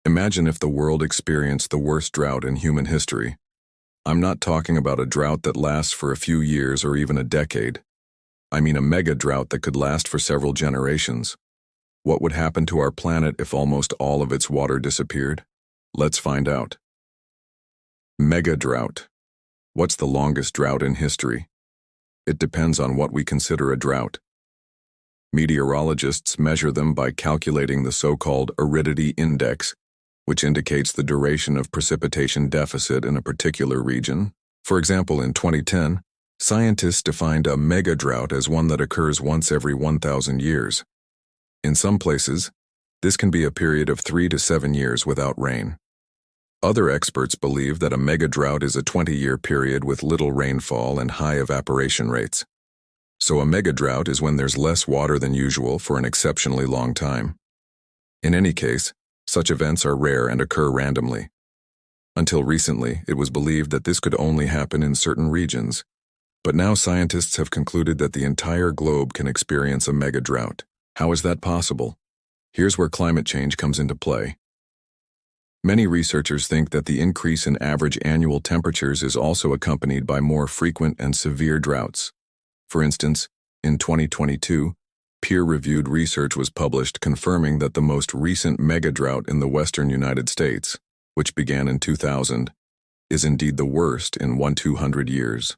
Imagine if the world experienced the worst drought in human history. I'm not talking about a drought that lasts for a few years or even a decade. I mean a mega drought that could last for several generations. What would happen to our planet if almost all of its water disappeared? Let's find out. Mega drought. What's the longest drought in history? It depends on what we consider a drought. Meteorologists measure them by calculating the so-called aridity index, which indicates the duration of precipitation deficit in a particular region. For example, in 2010, scientists defined a mega drought as one that occurs once every 1,000 years. In some places, this can be a period of 3 to 7 years without rain. Other experts believe that a mega drought is a 20-year period with little rainfall and high evaporation rates. So a mega drought is when there's less water than usual for an exceptionally long time. In any case, such events are rare and occur randomly. Until recently, it was believed that this could only happen in certain regions, but now scientists have concluded that the entire globe can experience a mega drought. How is that possible? Here's where climate change comes into play. Many researchers think that the increase in average annual temperatures is also accompanied by more frequent and severe droughts. For instance, in 2022, peer-reviewed research was published confirming that the most recent mega-drought in the western United States, which began in 2000, is indeed the worst in 200 years.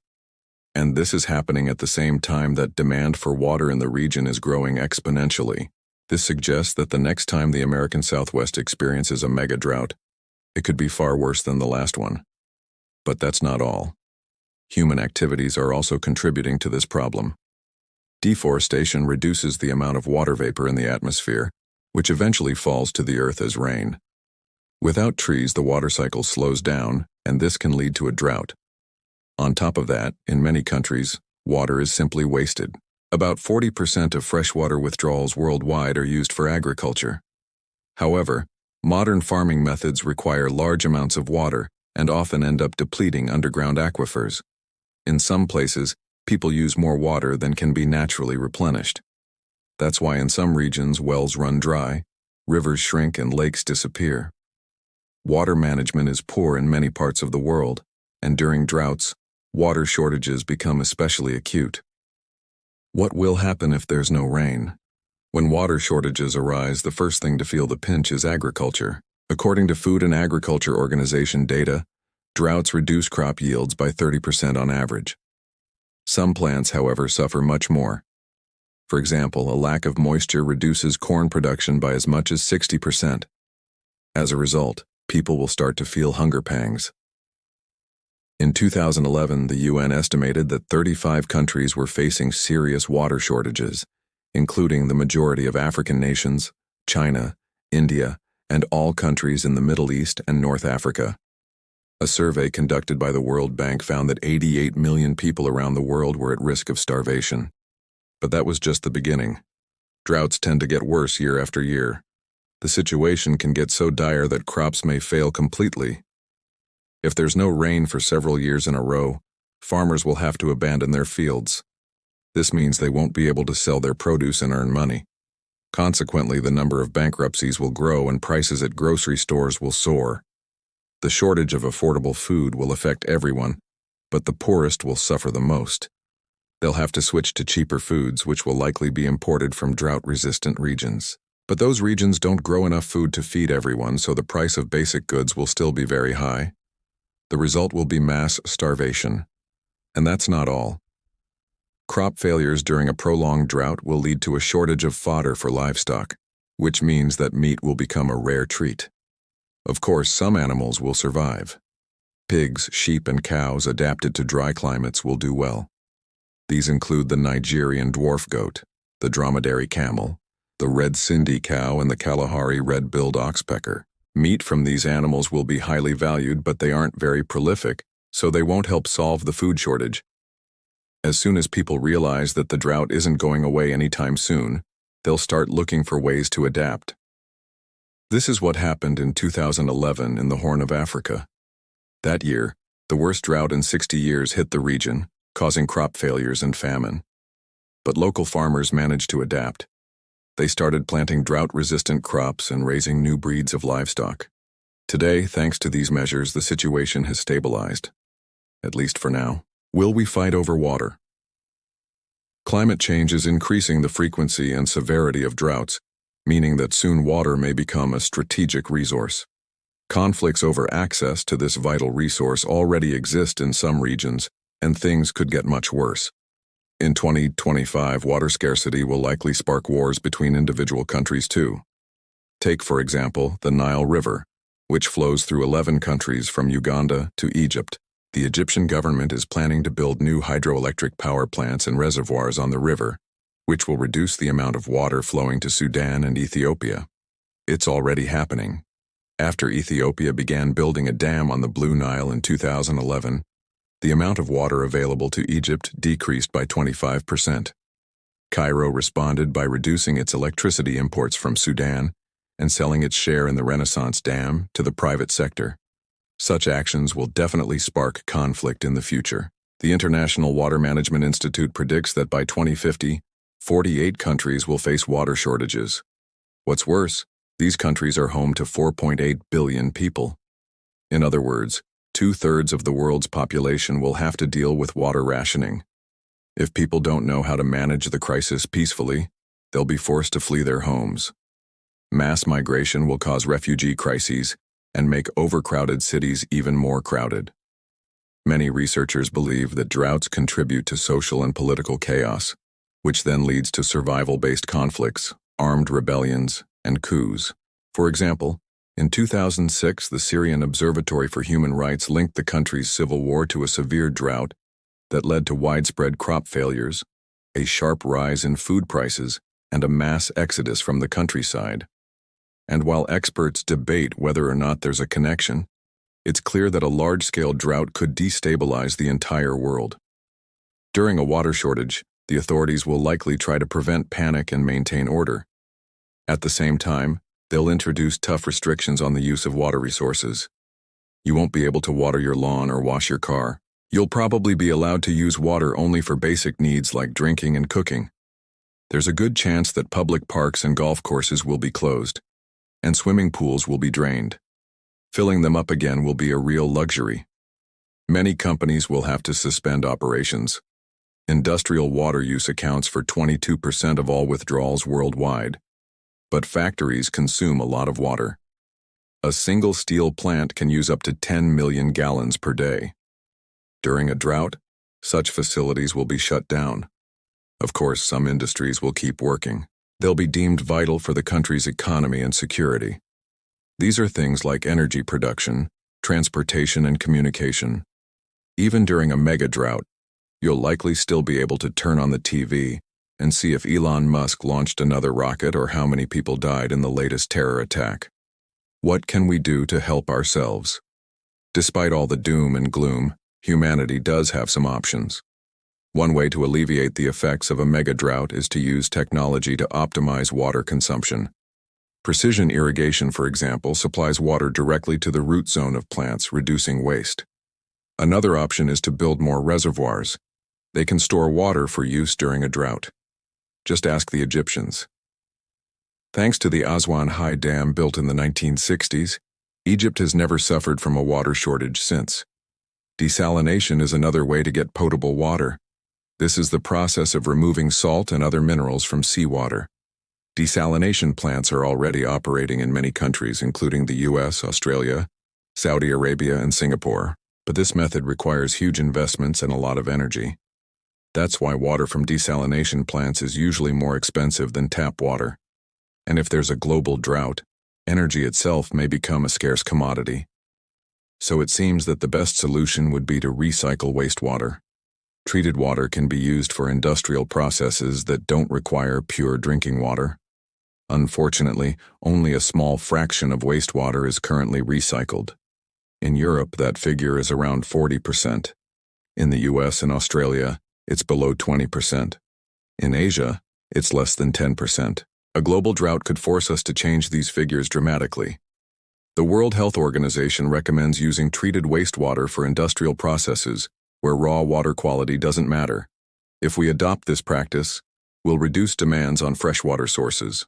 And this is happening at the same time that demand for water in the region is growing exponentially. This suggests that the next time the American Southwest experiences a mega-drought, it could be far worse than the last one. But that's not all. Human activities are also contributing to this problem. Deforestation reduces the amount of water vapor in the atmosphere, which eventually falls to the earth as rain. Without trees, the water cycle slows down, and this can lead to a drought. On top of that, in many countries, water is simply wasted. About 40% of freshwater withdrawals worldwide are used for agriculture. However, modern farming methods require large amounts of water and often end up depleting underground aquifers. In some places, people use more water than can be naturally replenished. That's why in some regions wells run dry, rivers shrink, and lakes disappear. Water management is poor in many parts of the world, and during droughts, water shortages become especially acute. What will happen if there's no rain? When water shortages arise, the first thing to feel the pinch is agriculture. According to Food and Agriculture Organization data, droughts reduce crop yields by 30% on average. Some plants, however, suffer much more. For example, a lack of moisture reduces corn production by as much as 60%. As a result, people will start to feel hunger pangs. In 2011, the UN estimated that 35 countries were facing serious water shortages, including the majority of African nations, China, India, and all countries in the Middle East and North Africa. A survey conducted by the World Bank found that 88 million people around the world were at risk of starvation. But that was just the beginning. Droughts tend to get worse year after year. The situation can get so dire that crops may fail completely. If there's no rain for several years in a row, farmers will have to abandon their fields. This means they won't be able to sell their produce and earn money. Consequently, the number of bankruptcies will grow and prices at grocery stores will soar. The shortage of affordable food will affect everyone, but the poorest will suffer the most. They'll have to switch to cheaper foods, which will likely be imported from drought-resistant regions. But those regions don't grow enough food to feed everyone, so the price of basic goods will still be very high. The result will be mass starvation. And that's not all. Crop failures during a prolonged drought will lead to a shortage of fodder for livestock, which means that meat will become a rare treat. Of course, some animals will survive. Pigs, sheep, and cows adapted to dry climates will do well. These include the Nigerian dwarf goat, the dromedary camel, the red Sindhi cow, and the Kalahari red-billed oxpecker. Meat from these animals will be highly valued, but they aren't very prolific, so they won't help solve the food shortage. As soon as people realize that the drought isn't going away anytime soon, they'll start looking for ways to adapt. This is what happened in 2011 in the Horn of Africa. That year, the worst drought in 60 years hit the region, causing crop failures and famine. But local farmers managed to adapt. They started planting drought-resistant crops and raising new breeds of livestock. Today, thanks to these measures, the situation has stabilized, at least for now. Will we fight over water? Climate change is increasing the frequency and severity of droughts, meaning that soon water may become a strategic resource. Conflicts over access to this vital resource already exist in some regions, and things could get much worse. In 2025, water scarcity will likely spark wars between individual countries too. Take, for example, the Nile River, which flows through 11 countries from Uganda to Egypt. The Egyptian government is planning to build new hydroelectric power plants and reservoirs on the river, which will reduce the amount of water flowing to Sudan and Ethiopia. It's already happening. After Ethiopia began building a dam on the Blue Nile in 2011, the amount of water available to Egypt decreased by 25%. Cairo responded by reducing its electricity imports from Sudan and selling its share in the Renaissance Dam to the private sector. Such actions will definitely spark conflict in the future. The International Water Management Institute predicts that by 2050, 48 countries will face water shortages. What's worse, these countries are home to 4.8 billion people. In other words, 2/3 of the world's population will have to deal with water rationing. If people don't know how to manage the crisis peacefully, they'll be forced to flee their homes. Mass migration will cause refugee crises and make overcrowded cities even more crowded. Many researchers believe that droughts contribute to social and political chaos, which then leads to survival-based conflicts, armed rebellions, and coups. For example, in 2006, the Syrian Observatory for Human Rights linked the country's civil war to a severe drought that led to widespread crop failures, a sharp rise in food prices, and a mass exodus from the countryside. And while experts debate whether or not there's a connection, it's clear that a large-scale drought could destabilize the entire world. During a water shortage, the authorities will likely try to prevent panic and maintain order. At the same time, they'll introduce tough restrictions on the use of water resources. You won't be able to water your lawn or wash your car. You'll probably be allowed to use water only for basic needs like drinking and cooking. There's a good chance that public parks and golf courses will be closed, and swimming pools will be drained. Filling them up again will be a real luxury. Many companies will have to suspend operations. Industrial water use accounts for 22% of all withdrawals worldwide, but factories consume a lot of water. A single steel plant can use up to 10 million gallons per day. During a drought, such facilities will be shut down. Of course, some industries will keep working. They'll be deemed vital for the country's economy and security. These are things like energy production, transportation, and communication. Even during a mega drought, you'll likely still be able to turn on the TV and see if Elon Musk launched another rocket or how many people died in the latest terror attack. What can we do to help ourselves? Despite all the doom and gloom, humanity does have some options. One way to alleviate the effects of a mega drought is to use technology to optimize water consumption. Precision irrigation, for example, supplies water directly to the root zone of plants, reducing waste. Another option is to build more reservoirs. They can store water for use during a drought. Just ask the Egyptians. Thanks to the Aswan High Dam built in the 1960s, Egypt has never suffered from a water shortage since. Desalination is another way to get potable water. This is the process of removing salt and other minerals from seawater. Desalination plants are already operating in many countries, including the US, Australia, Saudi Arabia, and Singapore. But this method requires huge investments and a lot of energy. That's why water from desalination plants is usually more expensive than tap water. And if there's a global drought, energy itself may become a scarce commodity. So it seems that the best solution would be to recycle wastewater. Treated water can be used for industrial processes that don't require pure drinking water. Unfortunately, only a small fraction of wastewater is currently recycled. In Europe, that figure is around 40%. In the US and Australia, it's below 20%. In Asia, it's less than 10%. A global drought could force us to change these figures dramatically. The World Health Organization recommends using treated wastewater for industrial processes where raw water quality doesn't matter. If we adopt this practice, we'll reduce demands on freshwater sources.